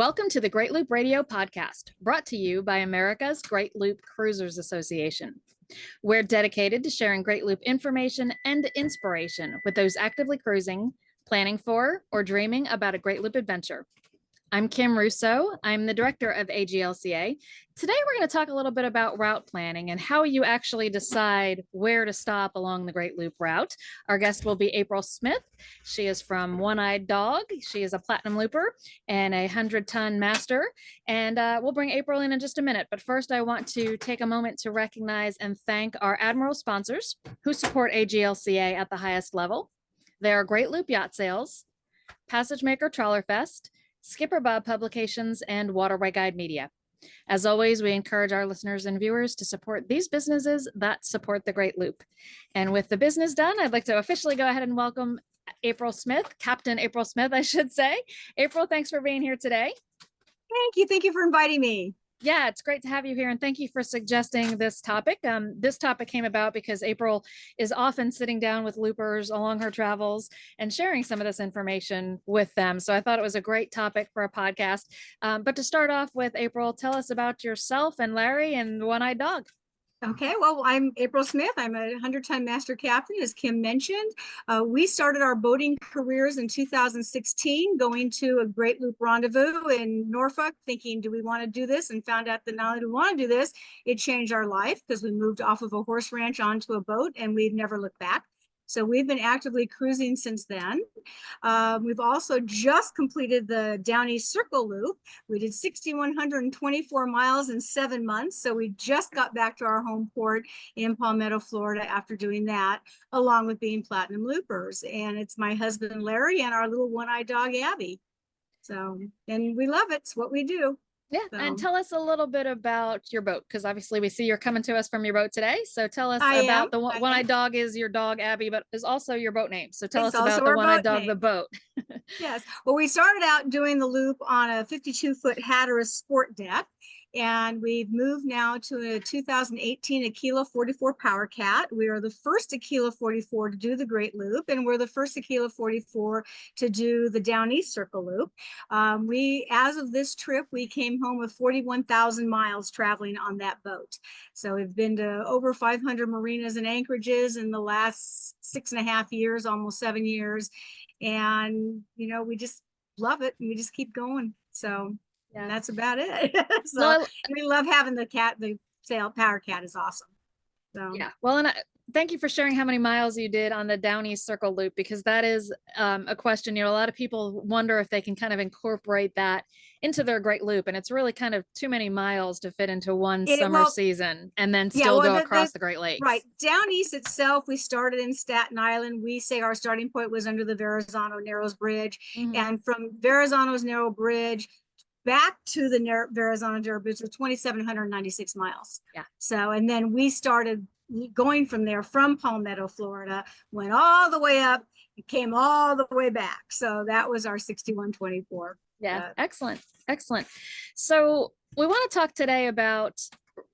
Welcome to the Great Loop Radio podcast, brought to you by America's Great Loop Cruisers Association. We're dedicated to sharing Great Loop information and inspiration with those actively cruising, planning for, or dreaming about a Great Loop adventure. I'm Kim Russo. I'm the director of AGLCA. Today, we're going to talk a little bit about route planning and how you actually decide where to stop along the Great Loop route. Our guest will be April Smith. She is from One-Eyed Dog. She is a platinum looper and a 100-ton master. And we'll bring April in just a minute. But first, I want to take a moment to recognize and thank our Admiral sponsors who support AGLCA at the highest level. They are Great Loop Yacht Sales, Passage Maker Trawler Fest, Skipper Bob Publications, and Waterway Guide Media. As always, we encourage our listeners and viewers to support these businesses that support the Great Loop. And with the business done, I'd like to officially go ahead and welcome April Smith, Captain April Smith, I should say. April, thanks for being here today. Thank you. Thank you for inviting me. Yeah, it's great to have you here, and thank you for suggesting this topic. This topic came about because April is often sitting down with loopers along her travels and sharing some of this information with them. So I thought it was a great topic for a podcast. But to start off with, April, tell us about yourself and Larry and One-Eyed Dog. Okay, well, I'm April Smith. I'm a 100-ton master captain, as Kim mentioned. We started our boating careers in 2016, going to a Great Loop rendezvous in Norfolk, thinking, do we want to do this? And found out that not only do we want to do this, it changed our life because we moved off of a horse ranch onto a boat and we've never looked back. So we've been actively cruising since then. We've also just completed the Down East Circle Loop. We did 6,124 miles in 7 months. So we just got back to our home port in Palmetto, Florida after doing that, along with being platinum loopers. And it's my husband, Larry, and our little one-eyed dog, Abby. So, and we love it. It's what we do. Yeah, and tell us a little bit about your boat, because obviously we see you're coming to us from your boat today. So tell us about the One-Eyed Dog is your dog, Abby, but is also your boat name. So tell us about the One-Eyed Dog, the boat. Yes, well, we started out doing the loop on a 52-foot Hatteras sport deck, and we've moved now to a 2018 Aquila 44 Power Cat. We are the first Aquila 44 to do the Great Loop, and we're the first Aquila 44 to do the Down East Circle Loop. As of this trip, we came home with 41,000 miles traveling on that boat. So we've been to over 500 marinas and anchorages in the last 6.5 years, almost 7 years. And, you know, we just love it and we just keep going. So yeah, that's about it. So we love having the Power Cat is awesome. So yeah, well, and thank you for sharing how many miles you did on the Down East Circle Loop, because that is a question, you know, a lot of people wonder if they can kind of incorporate that into their Great Loop, and it's really kind of too many miles to fit into one summer season and then still go across the Great Lakes. Right. Down East itself, we started in Staten Island. We say our starting point was under the Verrazano Narrows Bridge. And from Verrazano's Narrow Bridge back to the Verrazano Narrow Bridge was 2,796 miles. Yeah. So, and then we started going from there from Palmetto, Florida, went all the way up, came all the way back. So that was our 6124. Yeah, excellent. Excellent. So we want to talk today about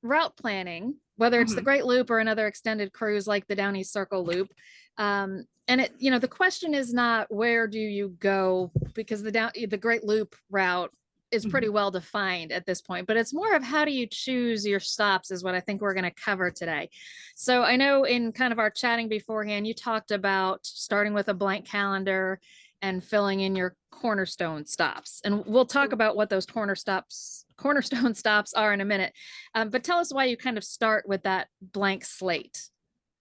route planning, whether it's the Great Loop or another extended cruise like the Down East Circle Loop. And it, you know, the question is not where do you go, because the Great Loop route is pretty well defined at this point, but it's more of how do you choose your stops is what I think we're going to cover today. So I know in kind of our chatting beforehand, you talked about starting with a blank calendar and filling in your cornerstone stops. And we'll talk about what those cornerstone stops are in a minute. But tell us why you kind of start with that blank slate.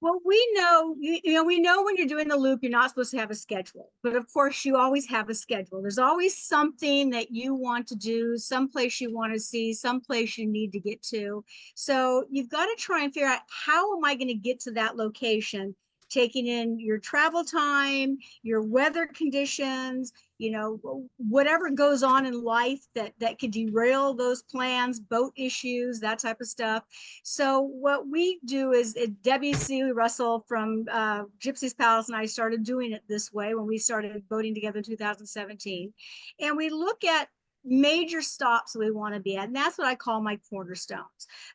Well, we know, we know when you're doing the loop, you're not supposed to have a schedule, but of course you always have a schedule. There's always something that you want to do, someplace you want to see, someplace you need to get to. So you've got to try and figure out, how am I going to get to that location? Taking in your travel time, your weather conditions, you know, whatever goes on in life that could derail those plans, boat issues, that type of stuff. So what we do is Debbie C. Russell from Gypsy's Palace and I started doing it this way when we started boating together in 2017. And we look at major stops we want to be at, and that's what I call my cornerstones.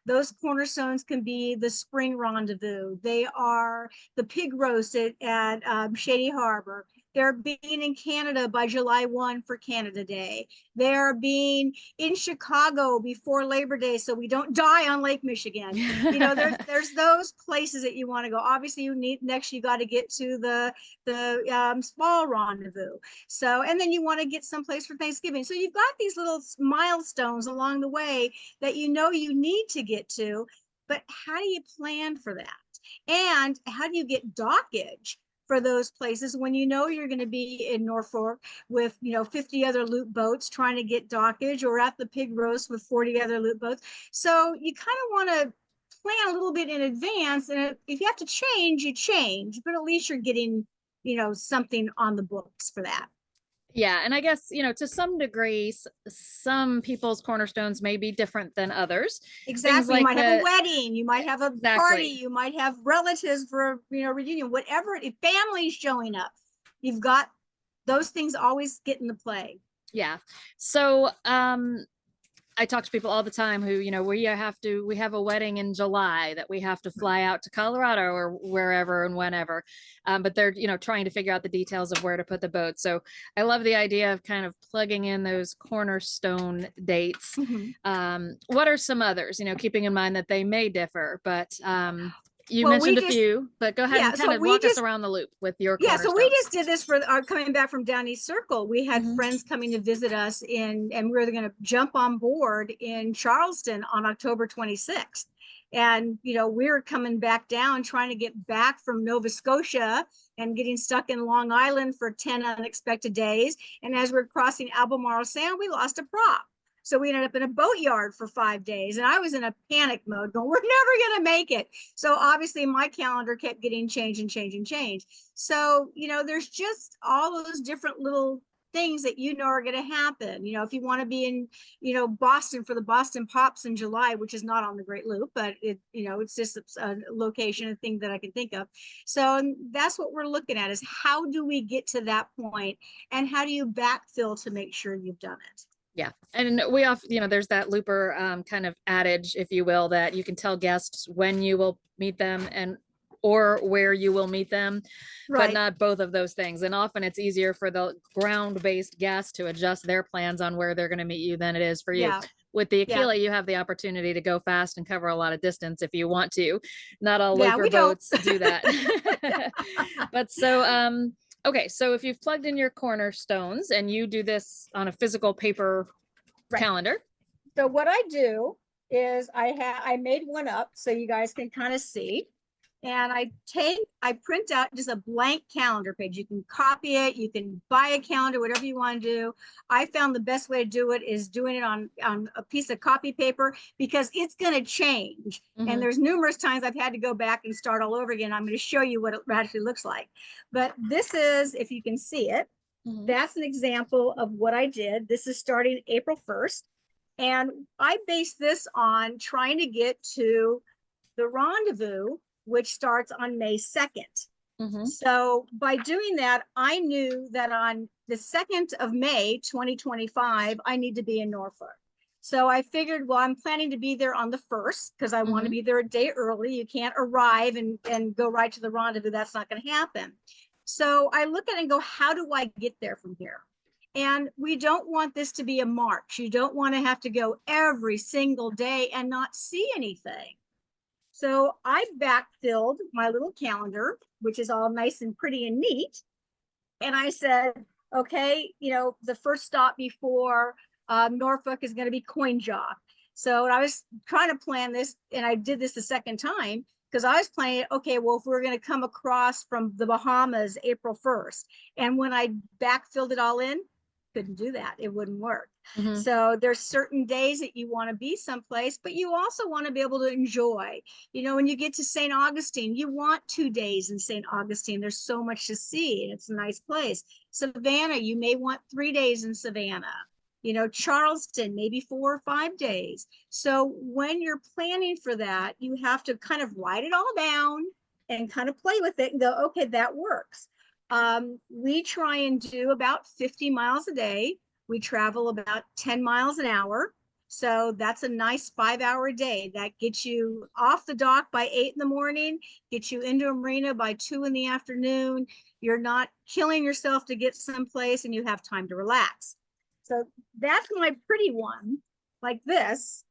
Those cornerstones can be the spring rendezvous. They are the pig roast at Shady Harbor. They're being in Canada by July 1 for Canada Day. They're being in Chicago before Labor Day so we don't die on Lake Michigan. You know, there's those places that you want to go. Obviously, you need next you got to get to the fall rendezvous. So, and then you want to get someplace for Thanksgiving. So you've got these little milestones along the way that you know you need to get to, but how do you plan for that? And how do you get dockage for those places when you know you're going to be in Norfolk with 50 other loop boats trying to get dockage, or at the pig roast with 40 other loop boats? So you kind of want to plan a little bit in advance, and if you have to change, you change, but at least you're getting something on the books for that. Yeah, and I guess, to some degree, some people's cornerstones may be different than others. Things Exactly. You like might have a wedding, you might have a party, Exactly. you might have relatives for reunion, whatever. If family's showing up, you've got those things always get into play. Yeah. So I talk to people all the time who, we have a wedding in July that we have to fly out to Colorado or wherever and whenever. But they're, trying to figure out the details of where to put the boat. So I love the idea of kind of plugging in those cornerstone dates. What are some others, keeping in mind that they may differ, but you mentioned a few, but go ahead and kind of walk us around the loop with your cornerstones. So we just did this for our coming back from Down East Circle. We had friends coming to visit us and we were going to jump on board in Charleston on October 26th. And, we were coming back down, trying to get back from Nova Scotia and getting stuck in Long Island for 10 unexpected days. And as we're crossing Albemarle Sound, we lost a prop. So we ended up in a boatyard for 5 days, and I was in a panic mode going, we're never going to make it. So obviously my calendar kept getting changed and changed and changed. So, there's just all those different little things that are going to happen. If you want to be in, Boston for the Boston Pops in July, which is not on the Great Loop, but it's just a location, a thing that I can think of. So that's what we're looking at, is how do we get to that point, and how do you backfill to make sure you've done it? Yeah. And we often, there's that looper kind of adage, if you will, that you can tell guests when you will meet them or where you will meet them, but not both of those things. And often it's easier for the ground-based guest to adjust their plans on where they're going to meet you than it is for you. Yeah. With the Aquila, you have the opportunity to go fast and cover a lot of distance if you want to. Not all looper boats do that. But so, okay, so if you've plugged in your cornerstones and you do this on a physical paper calendar. So what I do is I made one up so you guys can kind of see. And I print out just a blank calendar page. You can copy it, you can buy a calendar, whatever you want to do. I found the best way to do it is doing it on a piece of copy paper, because it's going to change. And there's numerous times I've had to go back and start all over again. I'm going to show you what it actually looks like. But this is, if you can see it, that's an example of what I did. This is starting April 1st. And I based this on trying to get to the rendezvous, which starts on May 2nd. So by doing that, I knew that on the 2nd of May, 2025, I need to be in Norfolk. So I figured, well, I'm planning to be there on the 1st because I want to be there a day early. You can't arrive and go right to the rendezvous. That's not going to happen. So I look at it and go, how do I get there from here? And we don't want this to be a march. You don't want to have to go every single day and not see anything. So I backfilled my little calendar, which is all nice and pretty and neat. And I said, okay, the first stop before Norfolk is going to be Coin Jaw. So I was trying to plan this, and I did this the second time, because I was planning, okay, well, if we're going to come across from the Bahamas April 1st. And when I backfilled it all in, couldn't do that. It wouldn't work. So there's certain days that you want to be someplace, but you also want to be able to enjoy. When you get to St. Augustine, you want 2 days in St. Augustine. There's so much to see, and it's a nice place. Savannah, you may want 3 days in Savannah. Charleston, maybe 4 or 5 days. So when you're planning for that, you have to kind of write it all down and kind of play with it and go, okay, that works. We try and do about 50 miles a day. We travel about 10 miles an hour. So that's a nice 5-hour day. That gets you off the dock by 8 in the morning, gets you into a marina by 2 in the afternoon. You're not killing yourself to get someplace, and you have time to relax. So that's my pretty one, like this.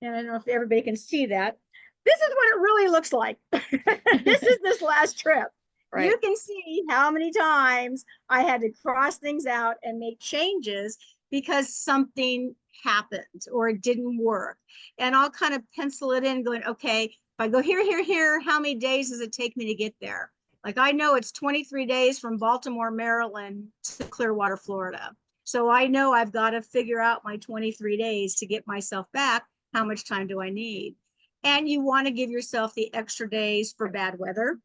And I don't know if everybody can see that. This is what it really looks like. This is this last trip. Right. You can see how many times I had to cross things out and make changes because something happened or it didn't work. And I'll kind of pencil it in going, okay, if I go here, here, here, how many days does it take me to get there? Like I know it's 23 days from Baltimore, Maryland to Clearwater, Florida. So I know I've got to figure out my 23 days to get myself back. How much time do I need? And you want to give yourself the extra days for bad weather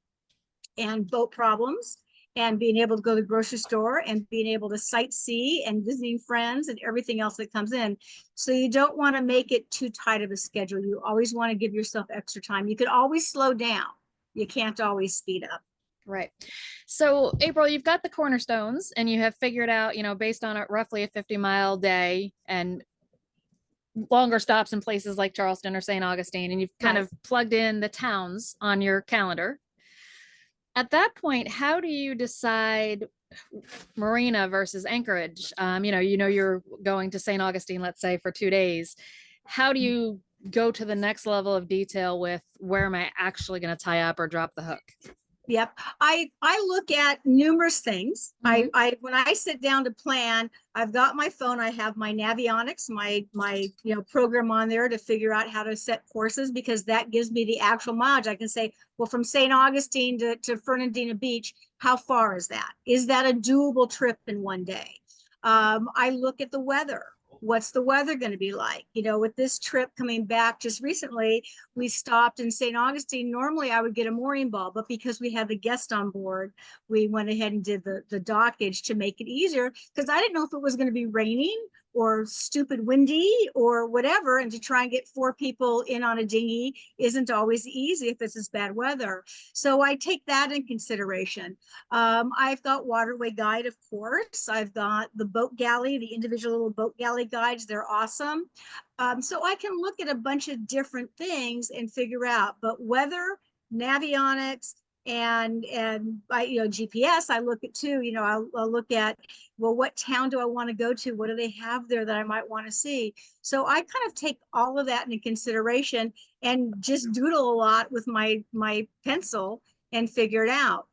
and boat problems and being able to go to the grocery store and being able to sightsee and visiting friends and everything else that comes in. So you don't want to make it too tight of a schedule. You always want to give yourself extra time. You can always slow down. You can't always speed up. Right. So April, you've got the cornerstones and you have figured out, based on roughly a 50-mile day and longer stops in places like Charleston or St. Augustine, and you've kind of plugged in the towns on your calendar. At that point, how do you decide Marina versus Anchorage? You're going to St. Augustine, let's say, for 2 days. How do you go to the next level of detail with where am I actually going to tie up or drop the hook? Yep. I look at numerous things. Mhm. I when I sit down to plan, I've got my phone, I have my Navionics, my program on there to figure out how to set courses, because that gives me the actual mileage. I can say, well, from St. Augustine to Fernandina Beach, how far is that? Is that a doable trip in one day? I look at the weather. What's the weather going to be like? With this trip coming back just recently, we stopped in St. Augustine. Normally I would get a mooring ball, but because we had the guest on board, we went ahead and did the dockage to make it easier, because I didn't know if it was going to be raining or stupid windy or whatever. And to try and get 4 people in on a dinghy isn't always easy if it's this bad weather. So I take that in consideration. I've got Waterway Guide, of course. I've got the boat galley, the individual little boat galley guides. They're awesome. So I can look at a bunch of different things and figure out, but weather, Navionics, and GPS I look at too. I'll look at, well, what town do I want to go to? What do they have there that I might want to see? So I kind of take all of that into consideration and just doodle a lot with my pencil and figure it out.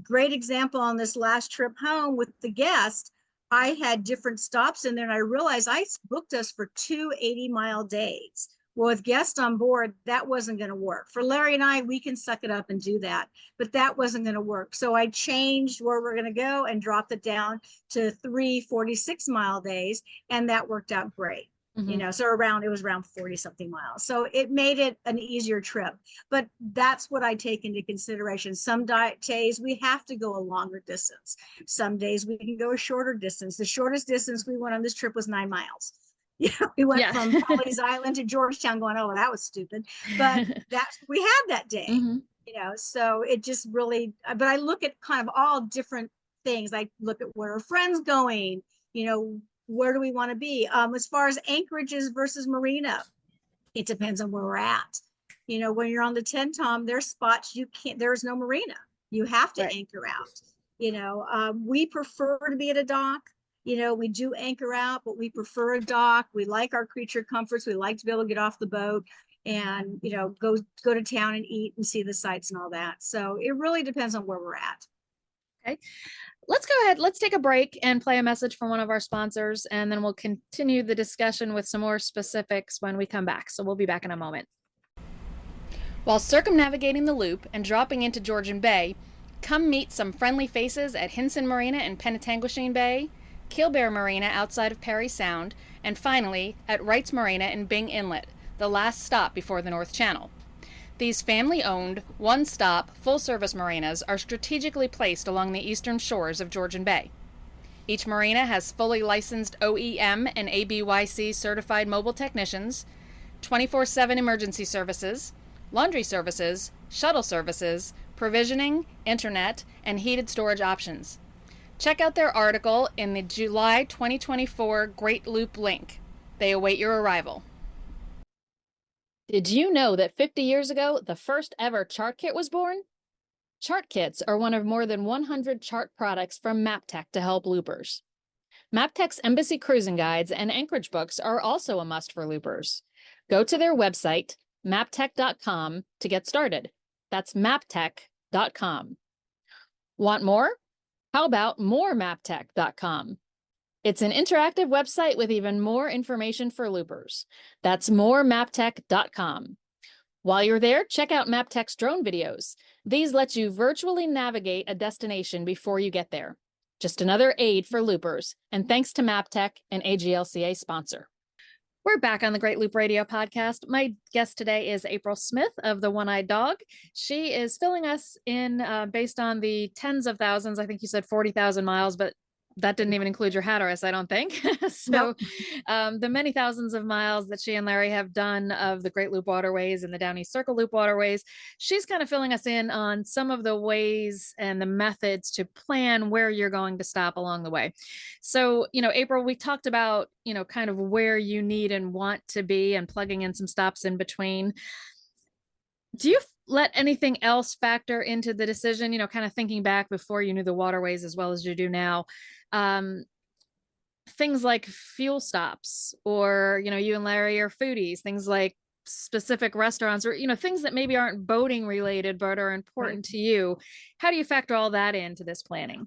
Great example on this last trip home with the guest. I had different stops in there, and I realized I booked us for 2 80-mile days. Well, with guests on board, that wasn't going to work. For Larry and I, we can suck it up and do that, but that wasn't going to work. So I changed where we're going to go and dropped it down to 3 46-mile days, and that worked out great. Mm-hmm. So it was around 40 something miles. So it made it an easier trip, but that's what I take into consideration. Some days we have to go a longer distance. Some days we can go a shorter distance. The shortest distance we went on this trip was 9 miles. We went from Pawleys Island to Georgetown going, oh, that was stupid. But we had that day, mm-hmm. So it just really, but I look at kind of all different things. I look at where are friends going, where do we want to be? As far as Anchorages versus Marina, it depends on where we're at. When you're on the 10 Tom, there's spots there's no marina. You have to anchor out. We prefer to be at a dock. We do anchor out, but we prefer a dock. We like our creature comforts. We like to be able to get off the boat and, go to town and eat and see the sights and all that. So it really depends on where we're at. Okay. Let's go ahead. Let's take a break and play a message from one of our sponsors, and then we'll continue the discussion with some more specifics when we come back. So we'll be back in a moment. While circumnavigating the loop and dropping into Georgian Bay, come meet some friendly faces at Hinson Marina in Penetanguishene Bay, Keelbear Marina outside of Parry Sound, and finally at Wright's Marina in Bing Inlet, the last stop before the North Channel. These family-owned, one-stop, full-service marinas are strategically placed along the eastern shores of Georgian Bay. Each marina has fully licensed OEM and ABYC certified mobile technicians, 24/7 emergency services, laundry services, shuttle services, provisioning, internet, and heated storage options. Check out their article in the July 2024 Great Loop link. They await your arrival. Did you know that 50 years ago, the first ever chart kit was born? Chart kits are one of more than 100 chart products from MapTech to help loopers. MapTech's Embassy Cruising Guides and Anchorage books are also a must for loopers. Go to their website, maptech.com, to get started. That's maptech.com. Want more? How about moremaptech.com? It's an interactive website with even more information for loopers. That's moremaptech.com. While you're there, check out MapTech's drone videos. These let you virtually navigate a destination before you get there. Just another aid for loopers, and thanks to MapTech, an AGLCA sponsor. We're back on the Great Loop Radio podcast. My guest today is April Smith of the One-Eyed Dog. She is filling us in based on the tens of thousands. I think you said 40,000 miles, but that didn't even include your Hatteras, I don't think. So nope. The many thousands of miles that she and Larry have done of the Great Loop Waterways and the Down East Circle Loop Waterways, she's kind of filling us in on some of the ways and the methods to plan where you're going to stop along the way. So, April, we talked about, kind of where you need and want to be and plugging in some stops in between. Do you let anything else factor into the decision, kind of thinking back before you knew the waterways as well as you do now? Things like fuel stops, or, you and Larry are foodies, things like specific restaurants, or, things that maybe aren't boating related, but are important to you. How do you factor all that into this planning?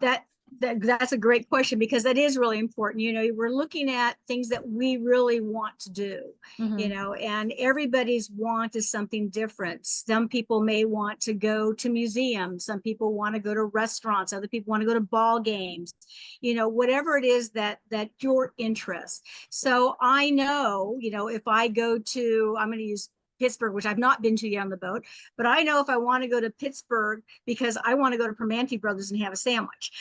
That's a great question, because that is really important. We're looking at things that we really want to do, and everybody's want is something different. Some people may want to go to museums. Some people want to go to restaurants. Other people want to go to ball games, whatever it is that your interest. So I know, if I go to, I'm going to use Pittsburgh, which I've not been to yet on the boat, but I know if I want to go to Pittsburgh because I want to go to Permanente Brothers and have a sandwich,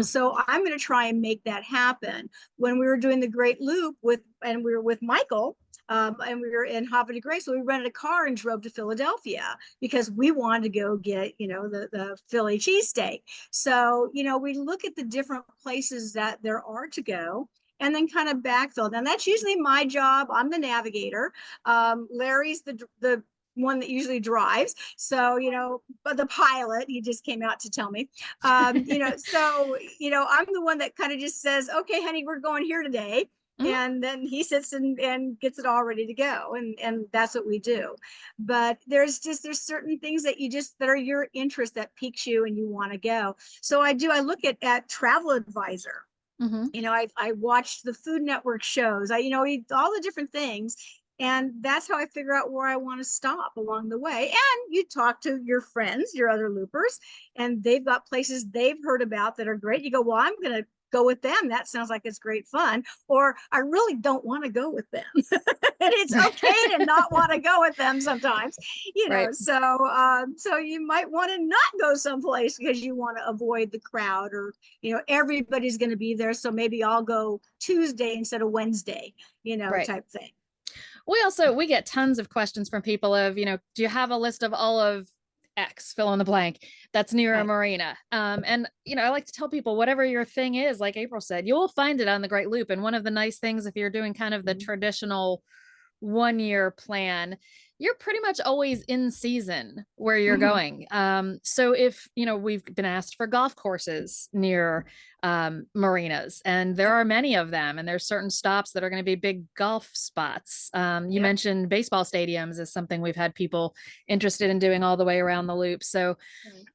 so I'm going to try and make that happen. When we were doing the Great Loop we were with Michael, and we were in Havre de Grace, so we rented a car and drove to Philadelphia because we wanted to go get, the Philly cheesesteak. So, we look at the different places that there are to go, and then kind of backfill. And that's usually my job. I'm the navigator. Larry's the one that usually drives. So, but the pilot, he just came out to tell me, so, I'm the one that kind of just says, okay, honey, we're going here today. Mm-hmm. And then he sits and gets it all ready to go. And that's what we do. But there's certain things that that are your interest that piques you and you want to go. So I look at Travel Advisor. Mm-hmm. I watched the Food Network shows, all the different things. And that's how I figure out where I want to stop along the way. And you talk to your friends, your other loopers, and they've got places they've heard about that are great. You go, well, I'm going to go with them. That sounds like it's great fun. Or I really don't want to go with them. And it's okay to not want to go with them sometimes, right. So you might want to not go someplace because you want to avoid the crowd, or, everybody's going to be there. So maybe I'll go Tuesday instead of Wednesday, right. type thing. We get tons of questions from people of, do you have a list of all of X, fill in the blank, that's near a marina? And, I like to tell people, whatever your thing is, like April said, you will find it on the Great Loop. And one of the nice things, if you're doing kind of the traditional 1-year plan, you're pretty much always in season where you're going. So if, we've been asked for golf courses near marinas, and there are many of them, and there's certain stops that are going to be big golf spots. You mentioned baseball stadiums as something we've had people interested in doing all the way around the loop. So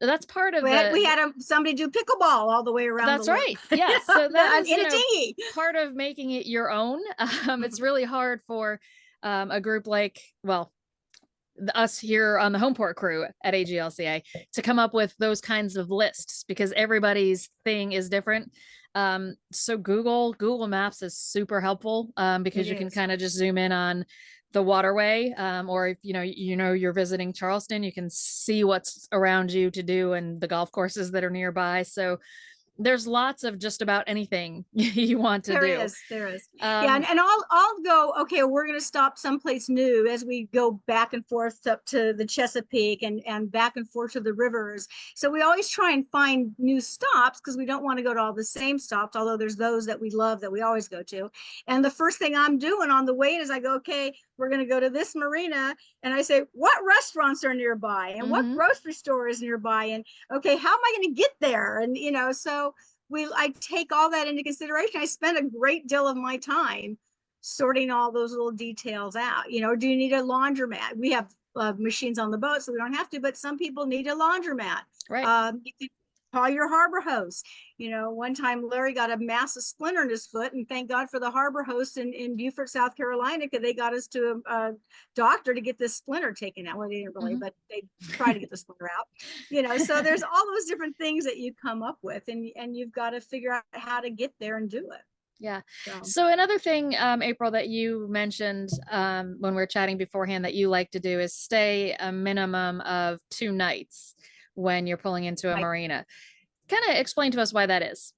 that's part of we had somebody do pickleball all the way around. That's right. Yeah. So that is in a dinghy. Part of making it your own. It's really hard for a group like, us here on the Homeport crew at AGLCA to come up with those kinds of lists, because everybody's thing is different. So Google Maps is super helpful, because you can kind of just zoom in on the waterway, or if you're visiting Charleston, you can see what's around you to do and the golf courses that are nearby. So there's lots of just about anything you want to do. There is. Yeah, and I'll go, okay, we're going to stop someplace new as we go back and forth up to the Chesapeake and back and forth to the rivers. So we always try and find new stops because we don't want to go to all the same stops, although there's those that we love that we always go to. And the first thing I'm doing on the way is I go, okay, we're going to go to this marina. And I say, what restaurants are nearby and what grocery store is nearby? And okay, how am I going to get there? And, you know, so I take all that into consideration. I spend a great deal of my time sorting all those little details out. You know, do you need a laundromat? We have machines on the boat, so we don't have to, but some people need a laundromat. Right. You can call your harbor host. You know, one time Larry got a massive splinter in his foot, and thank God for the harbor host in Beaufort, South Carolina, because they got us to a doctor to get this splinter taken out. Well, they didn't really, but they tried to get the splinter out. You know, so there's all those different things that you come up with, and you've got to figure out how to get there and do it. Yeah. So another thing, April, that you mentioned when we were chatting beforehand that you like to do is stay a minimum of 2 nights when you're pulling into a marina. Kind of explain to us why that is.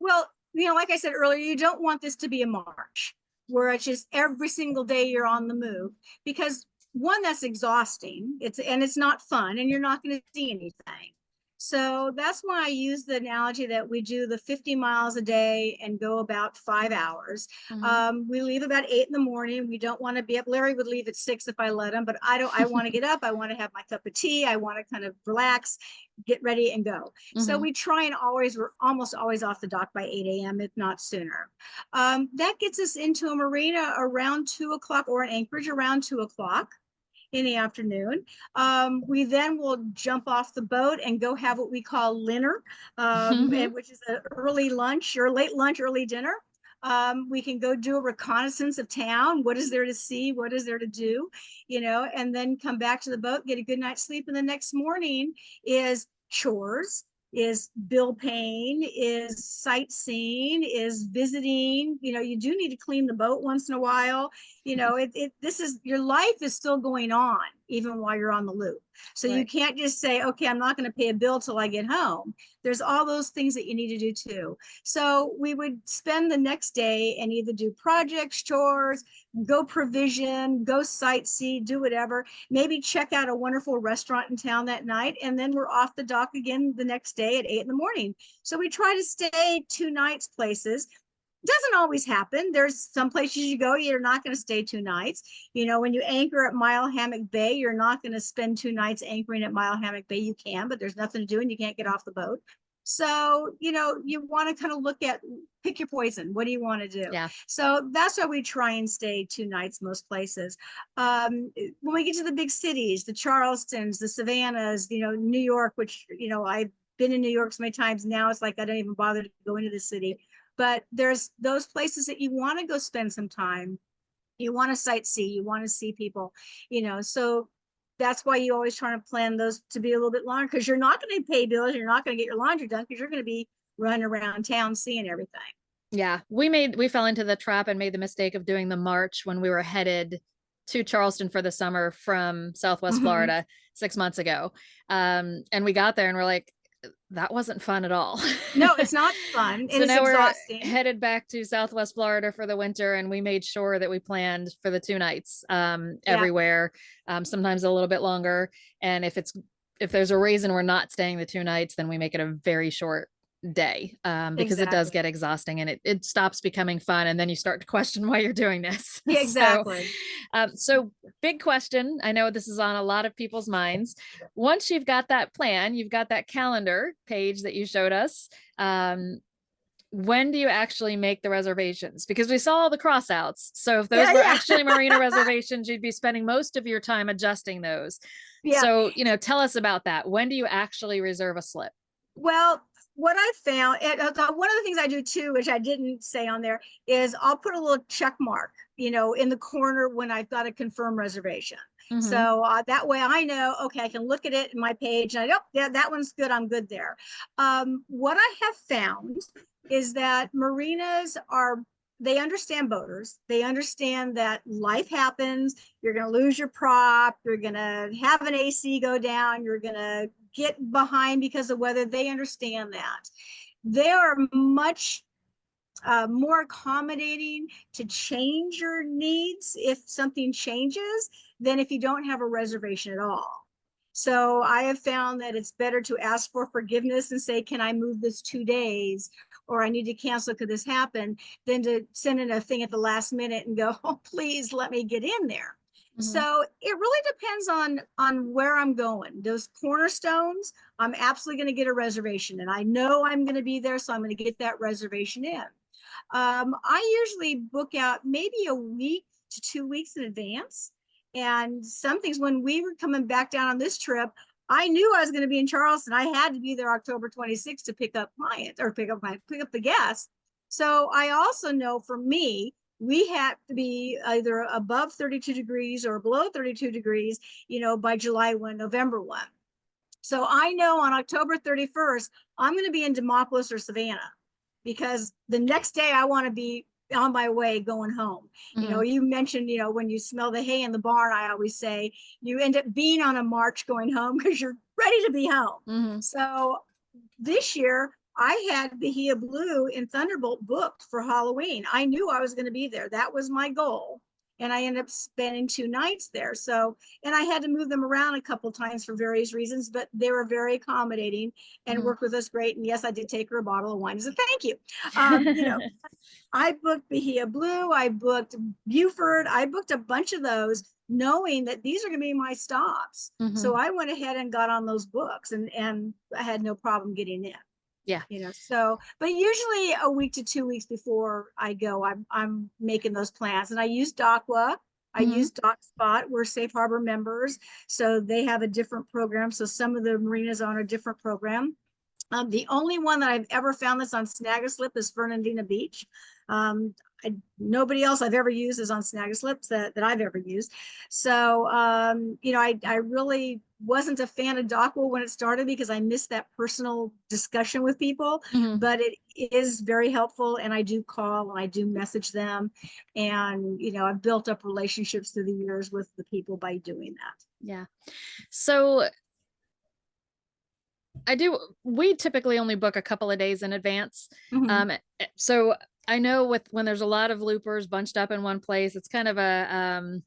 Well, you know, like I said earlier, you don't want this to be a march where it's just every single day you're on the move, because one, that's exhausting. It's not fun, and you're not going to see anything. So that's why I use the analogy that we do the 50 miles a day and go about 5 hours. We leave about 8 in the morning. We don't want to be up. Larry would leave at 6 if I let him, but I want to get up. I want to have my cup of tea. I want to kind of relax, get ready and go. So we try and we're almost always off the dock by 8 a.m., if not sooner. That gets us into a marina around 2 o'clock, or in Anchorage around 2 o'clock in the afternoon. We then will jump off the boat and go have what we call dinner, which is an early lunch or late lunch, early dinner. We can go do a reconnaissance of town. What is there to see? What is there to do? You know, and then come back to the boat, get a good night's sleep. And the next morning is chores, is bill paying, is sightseeing, is visiting. You know, you do need to clean the boat once in a while. You know, this is, your life is still going on even while you're on the loop. So you can't just say, okay, I'm not going to pay a bill till I get home. There's all those things that you need to do too. So we would spend the next day and either do projects, chores, go provision, go sightsee, do whatever, maybe check out a wonderful restaurant in town that night. And then we're off the dock again the next day at 8 in the morning. So we try to stay 2 nights places. Doesn't always happen. There's some places you go, you're not going to stay 2 nights. You know, when you anchor at Mile Hammock Bay, you're not going to spend 2 nights anchoring at Mile Hammock Bay. You can, but there's nothing to do and you can't get off the boat. So, you know, you want to kind of look at, pick your poison. What do you want to do? Yeah. So that's why we try and stay 2 nights most places. When we get to the big cities, the Charlestons, the Savannahs, you know, New York, which, you know, I've been in New York so many times now, it's like I don't even bother to go into the city. But there's those places that you want to go spend some time. You want to sightsee, you want to see people, you know, so that's why you always try to plan those to be a little bit longer, because you're not going to pay bills. You're not going to get your laundry done because you're going to be running around town seeing everything. Yeah, we fell into the trap and made the mistake of doing the march when we were headed to Charleston for the summer from Southwest Florida 6 months ago. And we got there and we're like, that wasn't fun at all. No, it's not fun. So now we're headed back to Southwest Florida for the winter, and we made sure that we planned for the 2 nights everywhere, sometimes a little bit longer. And if there's a reason we're not staying the 2 nights, then we make it a very short day, because it does get exhausting and it stops becoming fun, and then you start to question why you're doing this. Yeah, exactly. So big question, I know this is on a lot of people's minds. Once you've got that plan, you've got that calendar page that you showed us, when do you actually make the reservations? Because we saw all the crossouts, so if those were actually marina reservations, you'd be spending most of your time adjusting those. So, you know, tell us about that. When do you actually reserve a slip? Well, what I found, and one of the things I do too, which I didn't say on there, is I'll put a little check mark, you know, in the corner when I've got a confirmed reservation. So that way I know, okay, I can look at it in my page and I go, yeah, that one's good. I'm good there. What I have found is that marinas they understand boaters. They understand that life happens. You're going to lose your prop. You're going to have an AC go down. You're going to get behind because of weather. They understand that. They are much more accommodating to change your needs if something changes than if you don't have a reservation at all. So I have found that it's better to ask for forgiveness and say, can I move this 2 days? Or I need to cancel because this happened, than to send in a thing at the last minute and go, oh, please let me get in there. So it really depends on where I'm going. Those cornerstones, I'm absolutely going to get a reservation, and I know I'm going to be there, so I'm going to get that reservation in. I usually book out maybe a week to 2 weeks in advance. And some things, when we were coming back down on this trip, I knew I was going to be in Charleston. I had to be there October 26th to pick up clients or pick up the guests. So I also know for me, we had to be either above 32 degrees or below 32 degrees, by July 1, November 1. So I know on October 31st, I'm going to be in Demopolis or Savannah, because the next day I want to be on my way going home. You mentioned, when you smell the hay in the barn, I always say you end up being on a march going home because you're ready to be home. So this year I had Bahia Blue and Thunderbolt booked for Halloween. I knew I was going to be there. That was my goal. And I ended up spending 2 nights there. So, and I had to move them around a couple of times for various reasons, but they were very accommodating and worked with us great. And yes, I did take her a bottle of wine as a thank you. I booked Bahia Blue, I booked Beaufort, I booked a bunch of those, knowing that these are going to be my stops. So I went ahead and got on those books, and I had no problem getting in. Yeah. So, but usually a week to 2 weeks before I go, I'm making those plans. And I use DOCWA. I use DocSpot. We're Safe Harbor members, so they have a different program. So some of the marinas are on a different program. The only one that I've ever found that's on Snag-a-Slip is Fernandina Beach. Nobody else I've ever used is on Snag-a-Slips that I've ever used. So, I really wasn't a fan of DocWell when it started because I missed that personal discussion with people, but it is very helpful. And I do call and I do message them. And, I've built up relationships through the years with the people by doing that. Yeah. So we typically only book a couple of days in advance. So I know when there's a lot of loopers bunched up in one place, it's kind of a,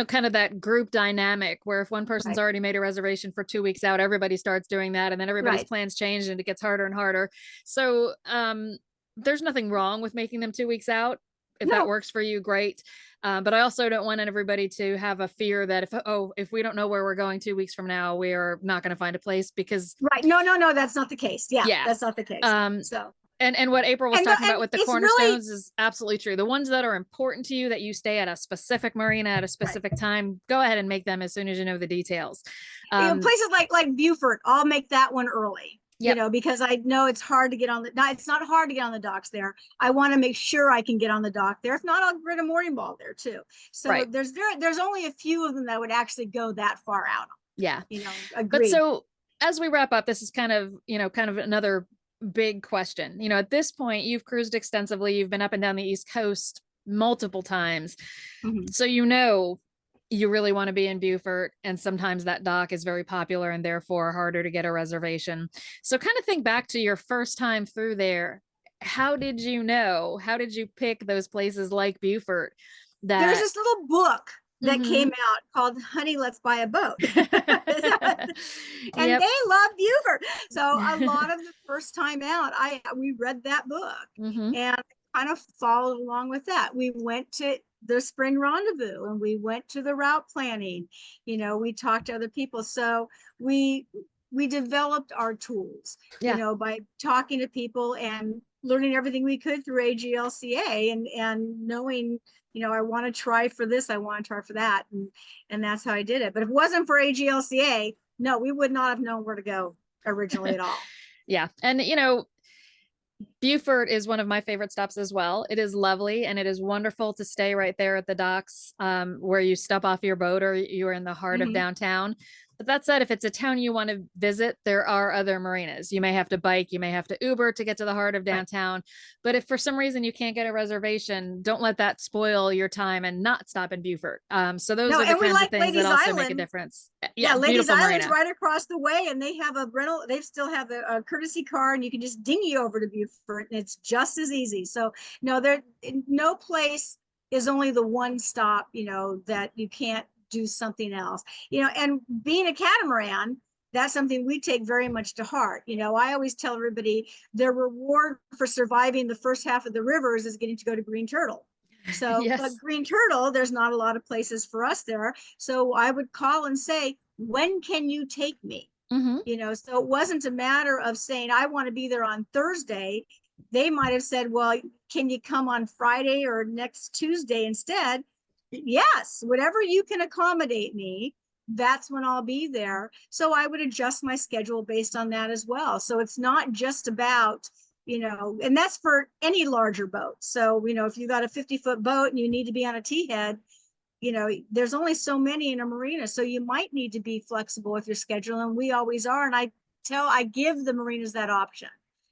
kind of that group dynamic where if one person's already made a reservation for 2 weeks out, everybody starts doing that. And then everybody's plans change and it gets harder and harder. So there's nothing wrong with making them 2 weeks out. If that works for you, great. But I also don't want everybody to have a fear that if we don't know where we're going 2 weeks from now, we are not going to find a place because. No, that's not the case. Yeah. That's not the case. And what April was talking about with the cornerstones is absolutely true. The ones that are important to you, that you stay at a specific marina at a specific time, go ahead and make them as soon as you know the details. Places like Beaufort, I'll make that one early. Because I know it's hard to get on it's not hard to get on the docks there. I want to make sure I can get on the dock there. If not, I'll bring a morning ball there too. So there's only a few of them that would actually go that far out. Yeah. Agreed. But so as we wrap up, this is kind of another big question. At this point, you've cruised extensively. You've been up and down the East Coast multiple times. So you really want to be in Beaufort, and sometimes that dock is very popular and therefore harder to get a reservation. So kind of think back to your first time through there. How did you pick those places like Beaufort? There's this little book that came out called Honey, Let's Buy a Boat. And they love Beaufort. So a lot of the first time out, we read that book and kind of followed along with that. We went to the spring rendezvous and we went to the route planning. We talked to other people. So we developed our tools, by talking to people and learning everything we could through AGLCA and knowing, I want to try for this, I want to try for that. And that's how I did it. But if it wasn't for AGLCA, no, we would not have known where to go originally at all. Yeah. And, Beaufort is one of my favorite stops as well. It is lovely and it is wonderful to stay right there at the docks where you step off your boat or you are in the heart of downtown. But that said, if it's a town you want to visit, there are other marinas. You may have to bike, you may have to Uber to get to the heart of downtown. But if for some reason you can't get a reservation, don't let that spoil your time and not stop in Beaufort. So those No, are the and we kinds of like things that Ladies also make a Island. difference. Yeah, Ladies beautiful Island's marina. right across the way, and they have a rental. They still have a courtesy car, and you can just dinghy over to Beaufort, and it's just as easy. So no, there no place is only the one stop, that you can't do something else. And being a catamaran, that's something we take very much to heart. I always tell everybody their reward for surviving the first half of the rivers is getting to go to Green Turtle. So, Yes. but Green Turtle, there's not a lot of places for us there. So I would call and say, when can you take me? So it wasn't a matter of saying, I want to be there on Thursday. They might have said, well, can you come on Friday or next Tuesday instead? Yes, whatever you can accommodate me, that's when I'll be there. So I would adjust my schedule based on that as well. So it's not just about, and that's for any larger boat. So, if you got a 50-foot boat and you need to be on a T head, there's only so many in a marina. So you might need to be flexible with your schedule. And we always are. And I give the marinas that option.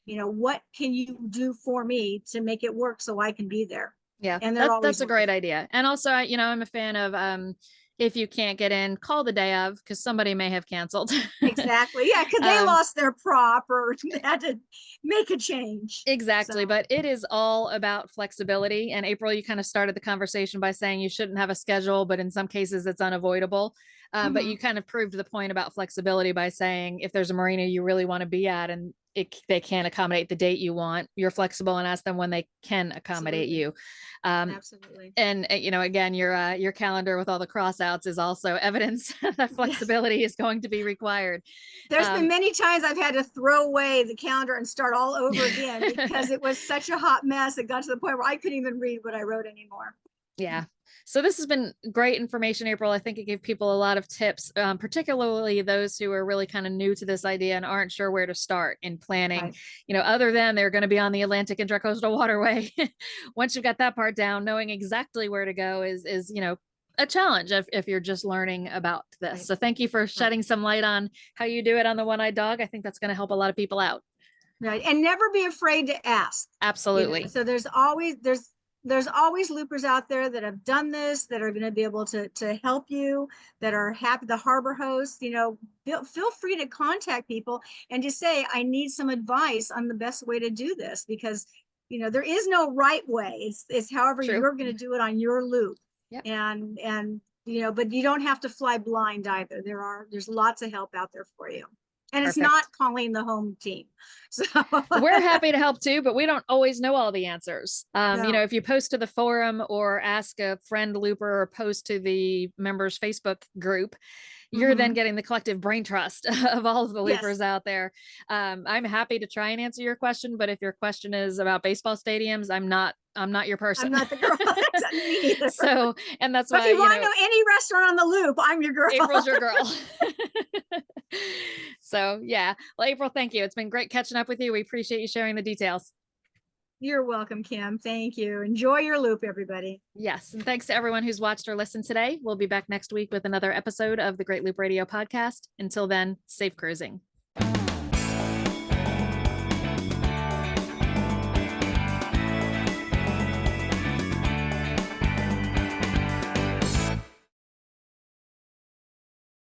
What can you do for me to make it work so I can be there? Yeah, And they're always that's a great idea. And also, I'm a fan of if you can't get in, call the day of, because somebody may have canceled. Exactly. Yeah, because they lost their prop or had to make a change. Exactly. So. But it is all about flexibility. And April, you kind of started the conversation by saying you shouldn't have a schedule, but in some cases it's unavoidable. But you kind of proved the point about flexibility by saying if there's a marina you really want to be at and they can't accommodate the date you want, you're flexible and ask them when they can accommodate you. Absolutely. And again, your calendar with all the cross outs is also evidence that flexibility is going to be required. There's been many times I've had to throw away the calendar and start all over again because it was such a hot mess. It got to the point where I couldn't even read what I wrote anymore. Yeah. So this has been great information, April. I think it gave people a lot of tips, particularly those who are really kind of new to this idea and aren't sure where to start in planning. Right. Other than they're going to be on the Atlantic Intracoastal Waterway. Once you've got that part down, knowing exactly where to go is a challenge if you're just learning about this. Right. So thank you for shedding some light on how you do it on the One-Eyed Dog. I think that's going to help a lot of people out. Right. And never be afraid to ask. Absolutely. So there's always loopers out there that have done this, that are going to be able to help you, that are happy. The harbor hosts, feel free to contact people and just say, I need some advice on the best way to do this, because there is no right way. It's however True. You're going to do it on your loop. Yep. And but you don't have to fly blind either. There's lots of help out there for you. And Perfect. It's not calling the home team. So we're happy to help too, but we don't always know all the answers. No. If you post to the forum or ask a friend looper or post to the members Facebook group, you're then getting the collective brain trust of all of the loopers out there. I'm happy to try and answer your question, but if your question is about baseball stadiums, I'm not your person. I'm not the girl. Me either. So, and that's but why, if you want to know any restaurant on the loop, I'm your girl. April's your girl. So yeah. Well, April, thank you. It's been great catching up with you. We appreciate you sharing the details. You're welcome, Kim. Thank you. Enjoy your loop, everybody. Yes. And thanks to everyone who's watched or listened today. We'll be back next week with another episode of the Great Loop Radio podcast. Until then, safe cruising.